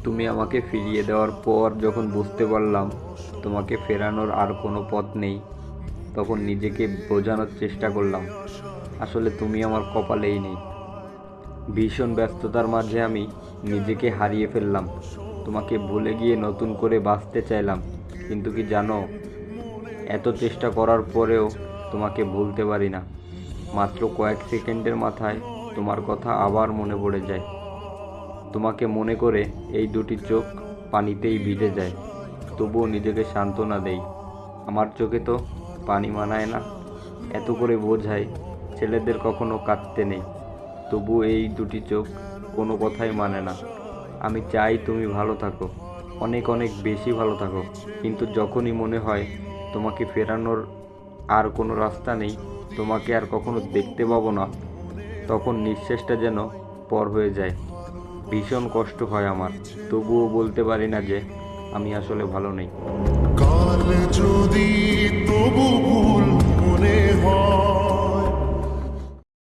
তুমি আমাকে ফিরিয়ে দেওয়ার পর যখন বুঝতে পারলাম তোমাকে ফেরানোর আর কোনো পথ নেই, তখন নিজেকে বোঝানোর চেষ্টা করলাম আসলে তুমি আমার কপালেই নেই। ভীষণ ব্যস্ততার মাঝে আমি নিজেকে হারিয়ে ফেললাম। তোমাকে ভুলে গিয়ে নতুন করে বাঁচতে চাইলাম, কিন্তু কি জানো, এত চেষ্টা করার পরেও তোমাকে ভুলতে পারি না। মাত্র কয়েক সেকেন্ডের মাথায় তোমার কথা আবার মনে পড়ে যায়। তোমাকে মনে করে এই দুটি চোখ পানিতেই ভিজে যায়। তবুও নিজেকে সান্ত্বনা দেই, আমার চোখে তো পানি মানায় না। এত করে বোঝাই ছেলেদের কখনো কাঁদতে নেই, তবু এই দুটি চোখ কোনো কথাই মানে না। আমি চাই তুমি ভালো থাকো, অনেক অনেক বেশি ভালো থাকো, কিন্তু যখনই মনে হয় তোমাকে ফেরানোর আর কোনো রাস্তা নেই, তোমাকে আর কখনো দেখতে পাবো না, তখন নিঃশ্বাসটা যেন পর হয়ে যায়। ভীষণ কষ্ট হয় আমার, তবুও বলতে পারি না যে আমি আসলে ভালো নেই। কাল যদি তবু